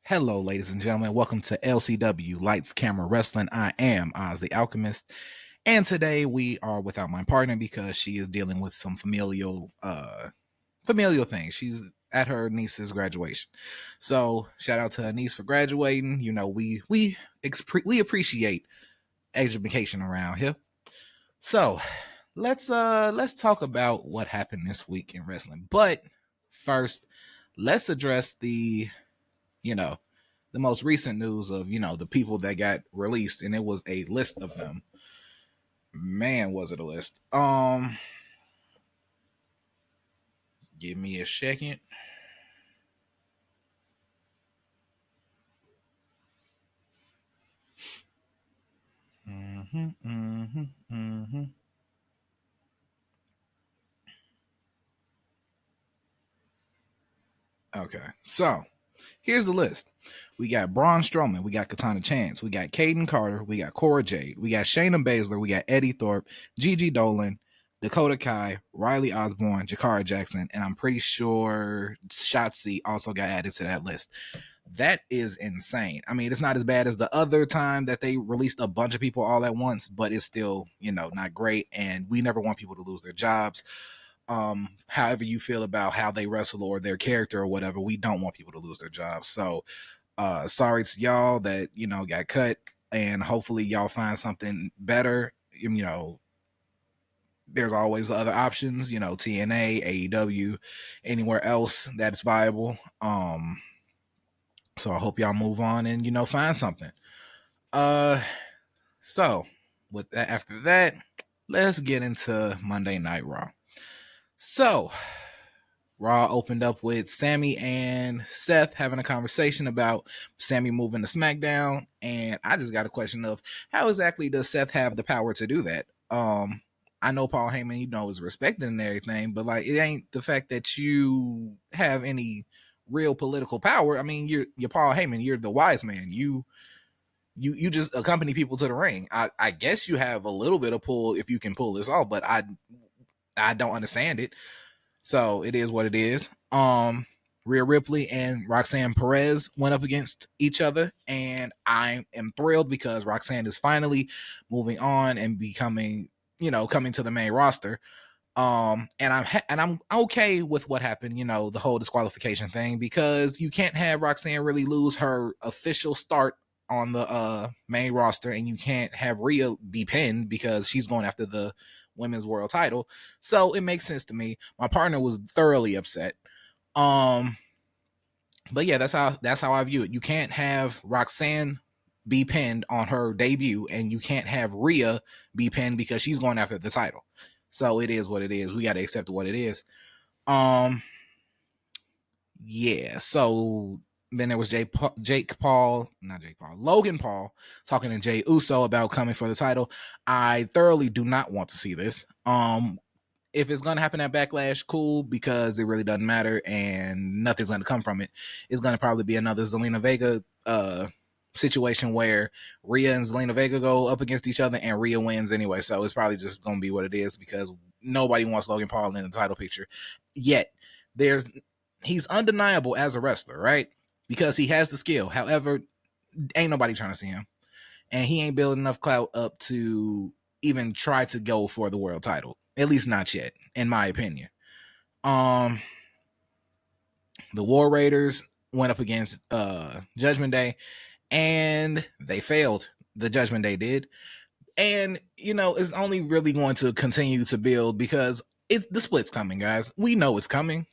Hello, ladies and gentlemen. Welcome to LCW Lights Camera Wrestling. I am Oz the Alchemist, and today we are without my partner because she is dealing with some familial things. She's at her niece's graduation, so shout out to her niece for graduating. You know, we appreciate education around here. So let's talk about what happened this week in wrestling. But first, let's address you know the most recent news of the people that got released, and it was a list of them. Man, was it a list? Give me a second. Okay, so here's the list. We got Braun Strowman, we got Katana Chance, we got Caden Carter, we got Cora Jade, we got Shayna Baszler, we got Eddie Thorpe, Gigi Dolan, Dakota Kai, Riley Osborne, Jakara Jackson, and I'm pretty sure Shotzi also got added to that list. That is insane. I mean, it's not as bad as the other time that they released a bunch of people all at once, but it's still, not great. And we never want people to lose their jobs. However you feel about how they wrestle or their character or whatever, we don't want people to lose their jobs. So, sorry to y'all that, got cut, and hopefully y'all find something better. There's always other options, TNA, AEW, anywhere else that's viable. So I hope y'all move on and, find something. So with that, after that, let's get into Monday Night Raw. So Raw opened up with Sammy and Seth having a conversation about Sammy moving to SmackDown, and I just got a question of how exactly does Seth have the power to do that? I know Paul Heyman, is respected and everything, but like it ain't the fact that you have any real political power. I mean, you're Paul Heyman, you're the wise man. You just accompany people to the ring. I guess you have a little bit of pull if you can pull this off, but I don't understand it. So it is what it is. Rhea Ripley and Roxanne Perez went up against each other, and I am thrilled because Roxanne is finally moving on and becoming, coming to the main roster. And I'm okay with what happened, the whole disqualification thing, because you can't have Roxanne really lose her official start on the main roster, and you can't have Rhea be pinned because she's going after the women's world title. So it makes sense to me. My partner was thoroughly upset. But yeah, that's how I view it. You can't have Roxanne be pinned on her debut, and you can't have Rhea be pinned because she's going after the title. So it is what it is. We got to accept what it is. Yeah. So then there was Logan Paul talking to Jey Uso about coming for the title. I thoroughly do not want to see this. If it's going to happen at Backlash, cool, because it really doesn't matter and nothing's going to come from it. It's going to probably be another Zelina Vega situation where Rhea and Zelina Vega go up against each other and Rhea wins anyway. So it's probably just going to be what it is because nobody wants Logan Paul in the title picture. Yet he's undeniable as a wrestler, right? Because he has the skill. However, ain't nobody trying to see him. And he ain't building enough clout up to even try to go for the world title. At least not yet, in my opinion. The War Raiders went up against Judgment Day, and they failed. The Judgment Day did. And, it's only really going to continue to build because the split's coming, guys. We know it's coming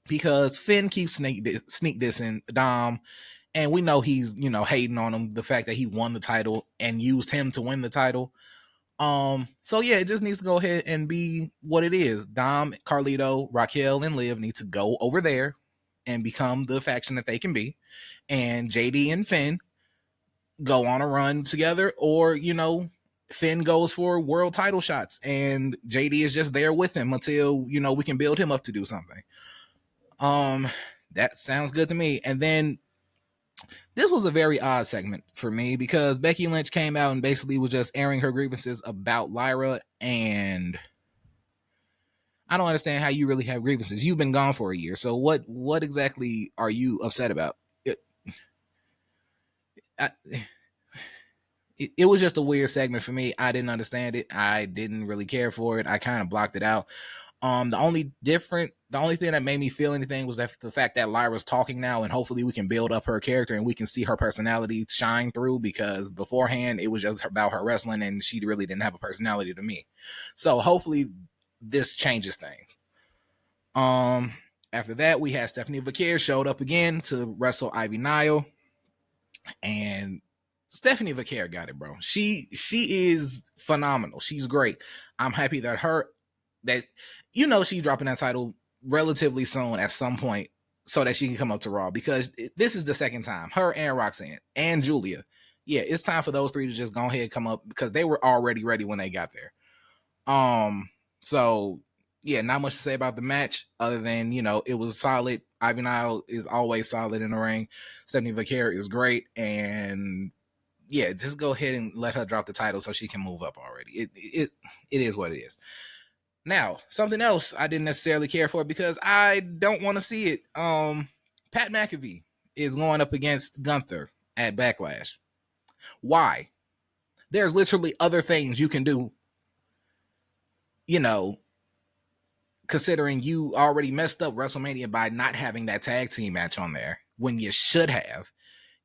because Finn keeps sneak dissing Dom, and we know he's, hating on him, the fact that he won the title and used him to win the title. So yeah, it just needs to go ahead and be what it is. Dom, Carlito, Raquel, and Liv need to go over there and become the faction that they can be. And JD and Finn go on a run together, or, Finn goes for world title shots and JD is just there with him until, we can build him up to do something. That sounds good to me. And then this was a very odd segment for me because Becky Lynch came out and basically was just airing her grievances about Lyra, and I don't understand how you really have grievances. You've been gone for a year, so what exactly are you upset about? it was just a weird segment for me. I didn't understand it. I didn't really care for it. I kind of blocked it out. The only thing that made me feel anything was that the fact that Lyra's talking now, and hopefully we can build up her character and we can see her personality shine through, because beforehand it was just about her wrestling and she really didn't have a personality to me. So hopefully this changes things. After that, we had Stephanie Vaquer showed up again to wrestle Ivy Nile, and Stephanie Vaquer got it, bro. She is phenomenal. She's great. I'm happy that she's dropping that title relatively soon at some point so that she can come up to Raw, because this is the second time. Her and Roxanne and Julia. Yeah, it's time for those three to just go ahead and come up, because they were already ready when they got there. So yeah, not much to say about the match other than, it was solid. Ivy Nile is always solid in the ring. Stephanie Vaquer is great, and yeah, just go ahead and let her drop the title so she can move up already. It is what it is. Now, something else I didn't necessarily care for because I don't want to see it. Pat McAfee is going up against Gunther at Backlash. Why? There's literally other things you can do, considering you already messed up WrestleMania by not having that tag team match on there when you should have.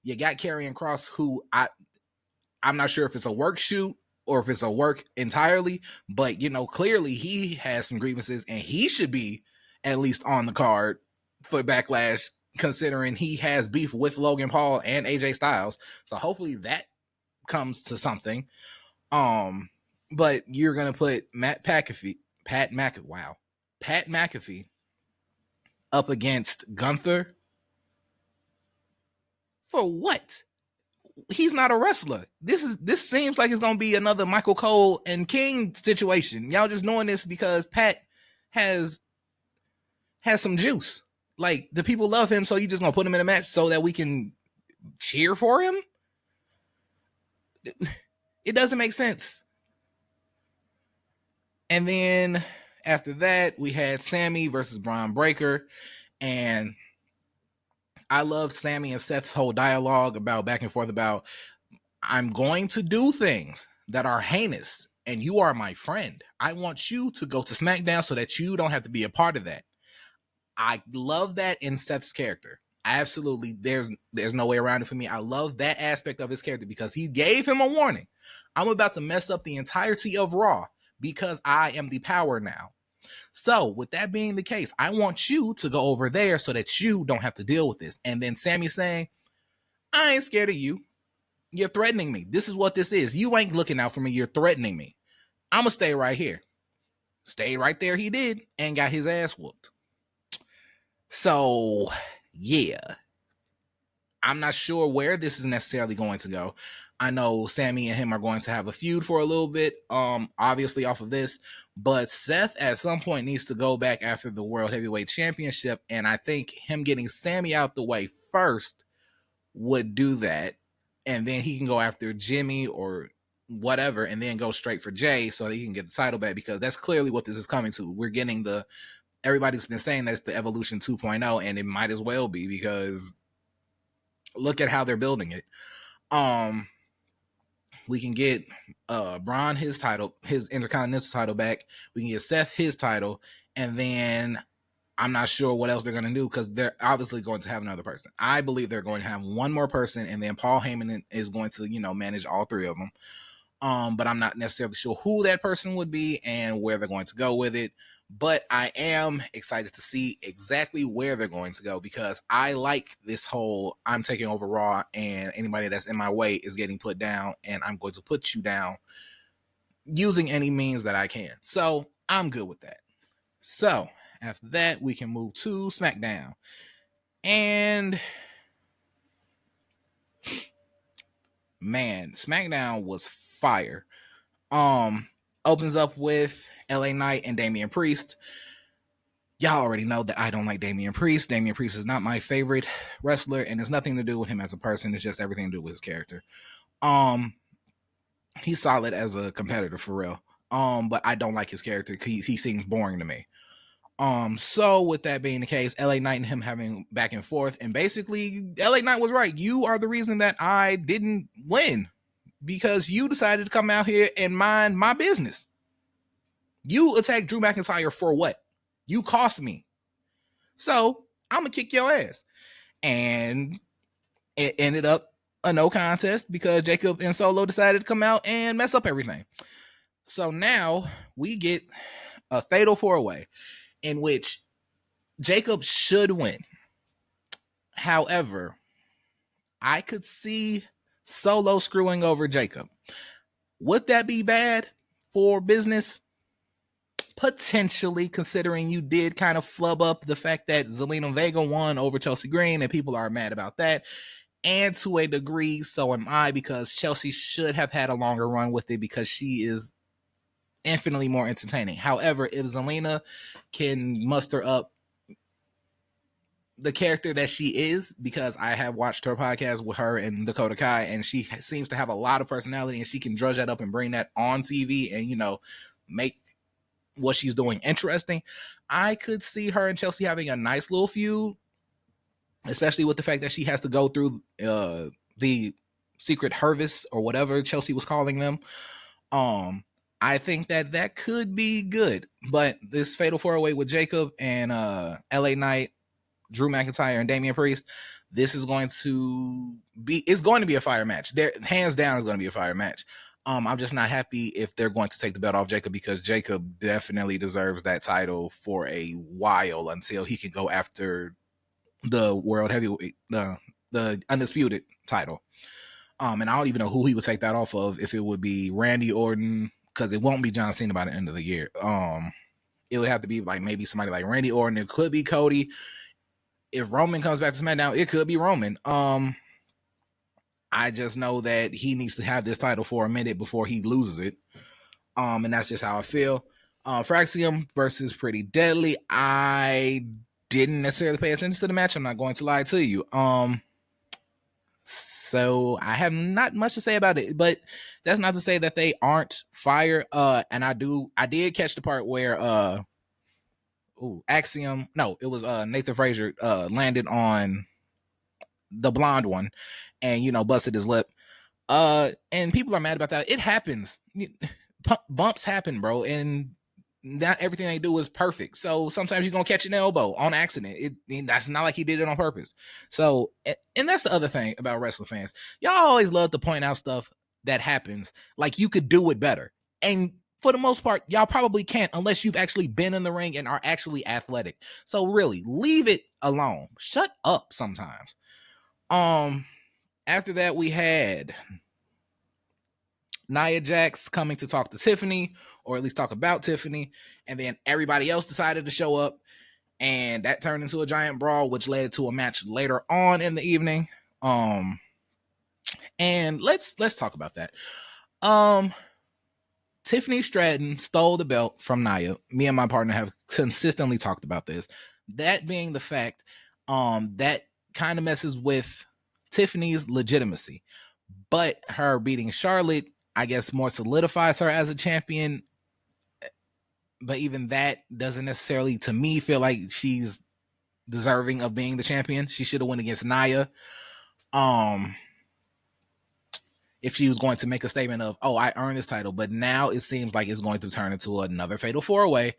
You got Karrion Kross, who I'm not sure if it's a work shoot or if it's a work entirely, but clearly he has some grievances and he should be at least on the card for Backlash, considering he has beef with Logan Paul and AJ Styles. So hopefully that comes to something. But you're gonna put Pat McAfee up against Gunther for what? He's not a wrestler. This seems like it's gonna be another Michael Cole and King situation. Y'all just knowing this because Pat has some juice. Like, the people love him, so you just gonna put him in a match so that we can cheer for him? It doesn't make sense. And then after that, we had Sammy versus Braun Breaker, and I loved Sammy and Seth's whole dialogue about back and forth about, I'm going to do things that are heinous, and you are my friend. I want you to go to SmackDown so that you don't have to be a part of that. I love that in Seth's character. Absolutely, there's no way around it for me. I love that aspect of his character because he gave him a warning. I'm about to mess up the entirety of Raw because I am the power now. So with that being the case, I want you to go over there so that you don't have to deal with this. And then Sammy saying, I ain't scared of you. You're threatening me. This is what this is. You ain't looking out for me. You're threatening me. I'm going to stay right here. Stayed right there. He did and got his ass whooped. So yeah, I'm not sure where this is necessarily going to go. I know Sammy and him are going to have a feud for a little bit, obviously off of this, but Seth at some point needs to go back after the World Heavyweight Championship, and I think him getting Sammy out the way first would do that, and then he can go after Jimmy or whatever, and then go straight for Jay so that he can get the title back, because that's clearly what this is coming to. We're getting everybody's been saying that's the Evolution 2.0, and it might as well be, because look at how they're building it. We can get Braun his title, his Intercontinental title back. We can get Seth his title, and then I'm not sure what else they're going to do, because they're obviously going to have another person. I believe they're going to have one more person, and then Paul Heyman is going to, manage all three of them. But I'm not necessarily sure who that person would be and where they're going to go with it. But I am excited to see exactly where they're going to go, because I like this whole I'm taking over Raw and anybody that's in my way is getting put down, and I'm going to put you down using any means that I can. So I'm good with that. So after that, we can move to SmackDown. And man, SmackDown was fire. Opens up with LA Knight and Damian Priest. Y'all already know that I don't like Damian Priest. Damian Priest is not my favorite wrestler, and it's nothing to do with him as a person. It's just everything to do with his character. He's solid as a competitor for real. But I don't like his character. He seems boring to me. So with that being the case, LA Knight and him having back and forth, and basically LA Knight was right. You are the reason that I didn't win because you decided to come out here and mind my business. You attacked Drew McIntyre for what? You cost me. So I'm gonna kick your ass. And it ended up a no contest because Jacob and Solo decided to come out and mess up everything. So now we get a fatal 4-way in which Jacob should win. However, I could see Solo screwing over Jacob. Would that be bad for business? Potentially, considering you did kind of flub up the fact that Zelina Vega won over Chelsea Green and people are mad about that. And to a degree, so am I, because Chelsea should have had a longer run with it because she is infinitely more entertaining. However, if Zelina can muster up the character that she is, because I have watched her podcast with her and Dakota Kai, and she seems to have a lot of personality, and she can drudge that up and bring that on TV and, you know, make what she's doing interesting. I could see her and Chelsea having a nice little feud, especially with the fact that she has to go through the secret harvest or whatever Chelsea was calling them. I think that could be good, but this fatal 4-way with Jacob and LA Knight, Drew McIntyre, and Damian Priest, this is going to be a fire match. There, hands down, is going to be a fire match. I'm just not happy if they're going to take the belt off Jacob, because Jacob definitely deserves that title for a while until he can go after the world heavyweight, the undisputed title. And I don't even know who he would take that off of, if it would be Randy Orton, because it won't be John Cena by the end of the year. It would have to be like maybe somebody like Randy Orton. It could be Cody. If Roman comes back to SmackDown, it could be Roman. I just know that he needs to have this title for a minute before he loses it. And that's just how I feel. Fraxium versus Pretty Deadly. I didn't necessarily pay attention to the match. I'm not going to lie to you. So I have not much to say about it, but that's not to say that they aren't fire. And I did catch the part where Axiom, no, it was Nathan Frazier landed on the blonde one and, you know, busted his lip. And people are mad about that. It happens. Bumps happen, bro, and not everything they do is perfect. So sometimes you're gonna catch an elbow on accident. That's not like he did it on purpose. So, and that's the other thing about wrestling fans. Y'all always love to point out stuff that happens like you could do it better. And for the most part, y'all probably can't unless you've actually been in the ring and are actually athletic. So really, leave it alone. Shut up sometimes. After that, we had Nia Jax coming to talk to Tiffany, or at least talk about Tiffany, and then everybody else decided to show up, and that turned into a giant brawl, which led to a match later on in the evening. And let's talk about that. Tiffany Stratton stole the belt from Nia. Me and my partner have consistently talked about this. That being the fact, that kind of messes with Tiffany's legitimacy. But her beating Charlotte, I guess, more solidifies her as a champion. But even that doesn't necessarily, to me, feel like she's deserving of being the champion. She should have went against Nia. If she was going to make a statement of, oh, I earned this title. But now it seems like it's going to turn into another fatal 4-way.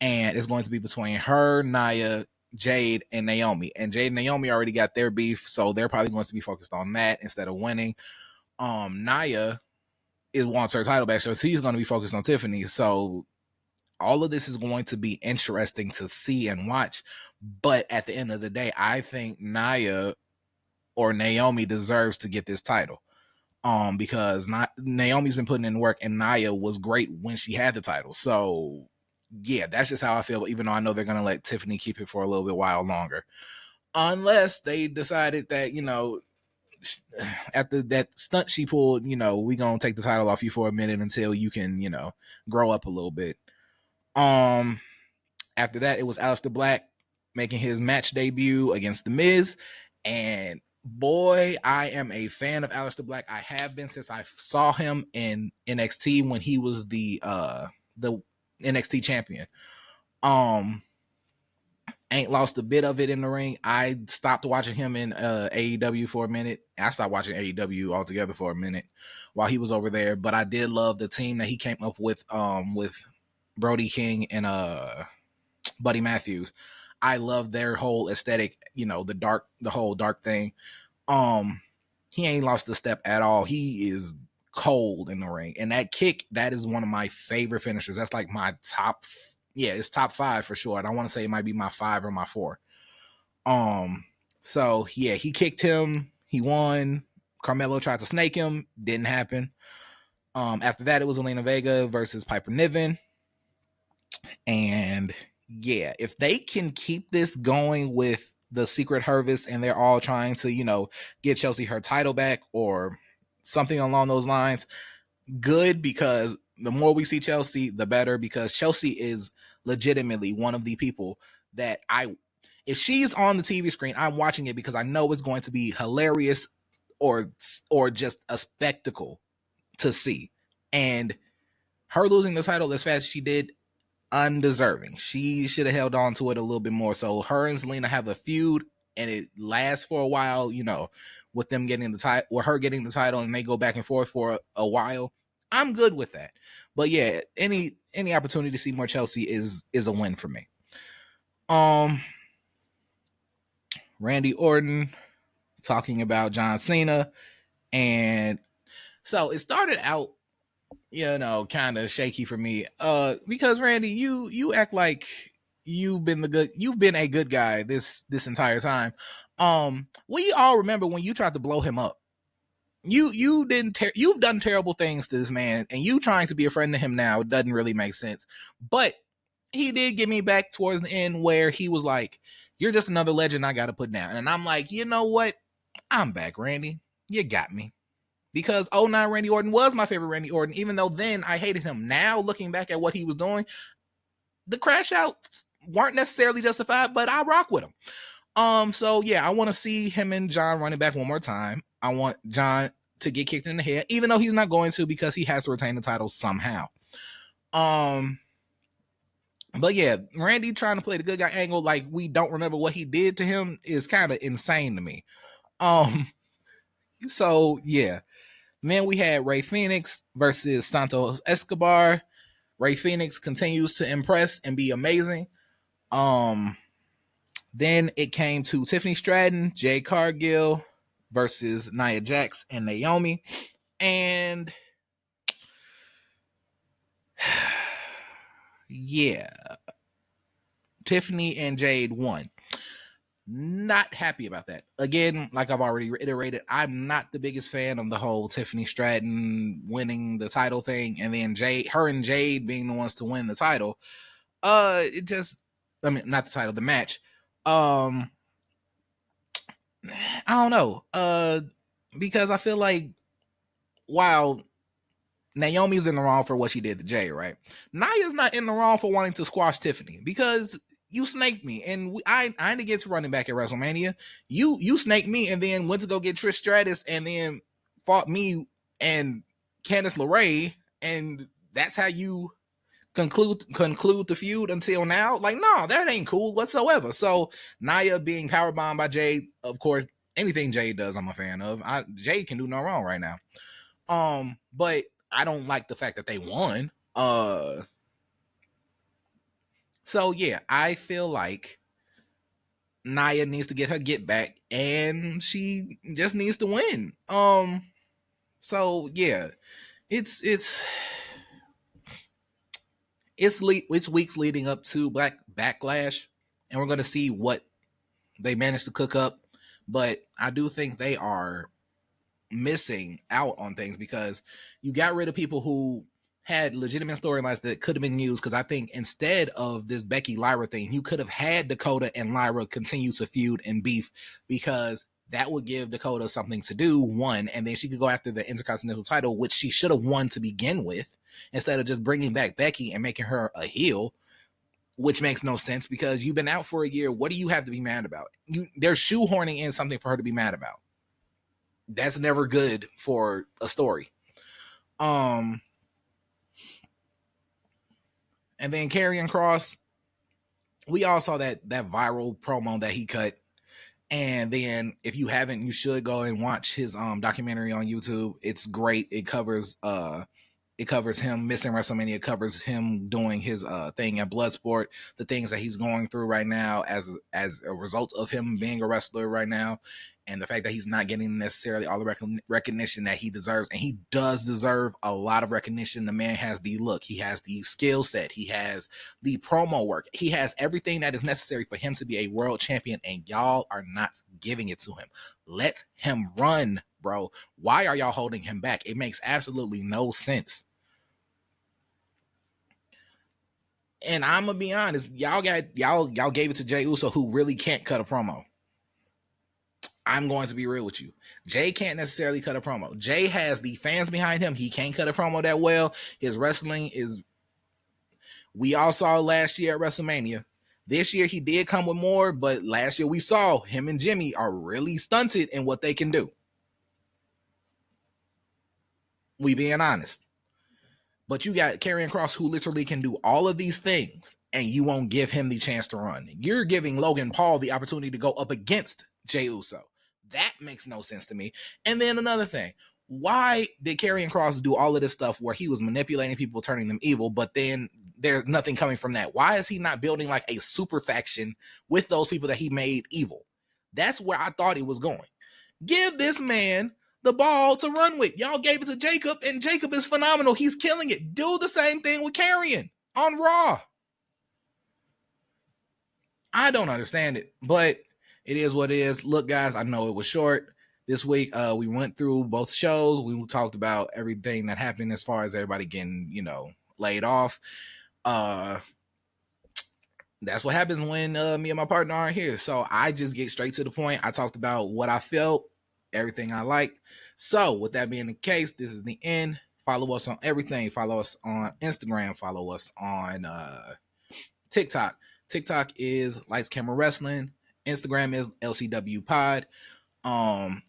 And it's going to be between her, Nia, Jade, and Naomi. And Jade and Naomi already got their beef, so they're probably going to be focused on that instead of winning. Nia wants her title back, so she's going to be focused on Tiffany. So all of this is going to be interesting to see and watch. But at the end of the day, I think Nia or Naomi deserves to get this title. Because Naomi's been putting in work, and Nia was great when she had the title. So yeah, that's just how I feel. Even though I know they're going to let Tiffany keep it for a little bit while longer, unless they decided that, you know, after that stunt she pulled, you know, we gonna take the title off you for a minute until you can, you know, grow up a little bit. After that, it was Aleister Black making his match debut against The Miz, and boy, I am a fan of Aleister Black. I have been since I saw him in NXT when he was the NXT champion. Ain't lost a bit of it in the ring. I stopped watching him in AEW for a minute. I stopped watching AEW altogether for a minute while he was over there. But I did love the team that he came up with Brody King and Buddy Matthews. I love their whole aesthetic, the whole dark thing. He ain't lost a step at all. He is cold in the ring. And that kick, that is one of my favorite finishers. That's like my top, it's top 5 for sure. And I want to say it might be my 5 or my 4. So yeah, he kicked him, he won. Carmelo tried to snake him, didn't happen. After that, it was Elena Vega versus Piper Niven. And yeah, if they can keep this going with the Secret Harvest and they're all trying to, get Chelsea her title back or something along those lines, good, because the more we see Chelsea, the better, because Chelsea is legitimately one of the people that if she's on the TV screen, I'm watching it because I know it's going to be hilarious or just a spectacle to see. And her losing the title as fast as she did, undeserving. She should have held on to it a little bit more. So her and Zelina have a feud, and it lasts for a while, with them getting the title, or her getting the title, and they go back and forth for a while. I'm good with that. But yeah, any opportunity to see more Chelsea is a win for me. Randy Orton talking about John Cena, and so it started out, kind of shaky for me. Because Randy, you act like you've been a good guy this entire time. We all remember when you tried to blow him up. You've done terrible things to this man, and you trying to be a friend to him now doesn't really make sense. But he did get me back towards the end where he was like, "You're just another legend I got to put down," and I'm like, you know what? I'm back, Randy. You got me. Because 09 Randy Orton was my favorite Randy Orton, even though then I hated him. Now, looking back at what he was doing, the crash outs weren't necessarily justified, but I rock with him. So yeah, I want to see him and John running back one more time. I want John to get kicked in the head, even though he's not going to, because he has to retain the title somehow. But yeah, Randy trying to play the good guy angle like we don't remember what he did to him is kind of insane to me. So yeah. Then we had Rey Fenix versus Santos Escobar. Rey Fenix continues to impress and be amazing. Then it came to Tiffany Stratton, Jade Cargill versus Nia Jax and Naomi. And yeah, Tiffany and Jade won. Not happy about that. Again, like I've already reiterated, I'm not the biggest fan of the whole Tiffany Stratton winning the title thing, and then her and Jade being the ones to win the title. Not the title, the match. I don't know. Because I feel like while Naomi's in the wrong for what she did to Jay, right? Nia's not in the wrong for wanting to squash Tiffany, because you snaked me, and I didn't get to running back at WrestleMania. You snaked me, and then went to go get Trish Stratus, and then fought me and Candice LeRae, and that's how you conclude the feud until now. Like, no, that ain't cool whatsoever. So Nia being powerbombed by Jade, of course, anything Jade does, I'm a fan of. Jade can do no wrong right now. But I don't like the fact that they won. So yeah, I feel like Nia needs to get her get back, and she just needs to win. So yeah, it's weeks leading up to Black Backlash, and we're gonna see what they managed to cook up. But I do think they are missing out on things, because you got rid of people who had legitimate storylines that could have been used. Because I think instead of this Becky Lyra thing, you could have had Dakota and Lyra continue to feud and beef, because that would give Dakota something to do, one, and then she could go after the Intercontinental title, which she should have won to begin with, instead of just bringing back Becky and making her a heel, which makes no sense, because you've been out for a year. What do you have to be mad about? They're shoehorning in something for her to be mad about. That's never good for a story. And then Karrion Kross, we all saw that viral promo that he cut. And then if you haven't, you should go and watch his documentary on YouTube. It's great. It covers him missing WrestleMania. It covers him doing his thing at Bloodsport, the things that he's going through right now as a result of him being a wrestler right now, and the fact that he's not getting necessarily all the recognition that he deserves. And he does deserve a lot of recognition. The man has the look. He has the skill set. He has the promo work. He has everything that is necessary for him to be a world champion, and y'all are not giving it to him. Let him run, bro. Why are y'all holding him back? It makes absolutely no sense. And I'm gonna be honest, y'all gave it to Jey Uso, who really can't cut a promo. I'm going to be real with you. Jey can't necessarily cut a promo. Jey has the fans behind him. He can't cut a promo that well. His wrestling is, we all saw last year at WrestleMania. This year he did come with more, but last year we saw him and Jimmy are really stunted in what they can do. We being honest. But you got Karrion Kross, who literally can do all of these things, and you won't give him the chance to run. You're giving Logan Paul the opportunity to go up against Jey Uso. That makes no sense to me. And then another thing, why did Karrion Kross do all of this stuff where he was manipulating people, turning them evil, but then there's nothing coming from that? Why is he not building like a super faction with those people that he made evil? That's where I thought it was going. Give this man the ball to run with. Y'all gave it to Jacob, and Jacob is phenomenal. He's killing it. Do the same thing with Karrion on Raw. I don't understand it, but it is what it is. Look, guys, I know it was short this week. We went through both shows. We talked about everything that happened as far as everybody getting, laid off. That's what happens when me and my partner aren't here. So I just get straight to the point. I talked about what I felt, everything I liked. So with that being the case, this is the end. Follow us on everything. Follow us on Instagram. Follow us on TikTok. TikTok is Lights Camera Wrestling. Instagram is LCW Pod.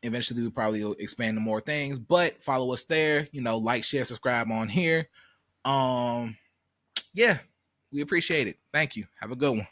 Eventually we'll probably expand to more things, but follow us there. Like, share, subscribe on here. Yeah, we appreciate it. Thank you. Have a good one.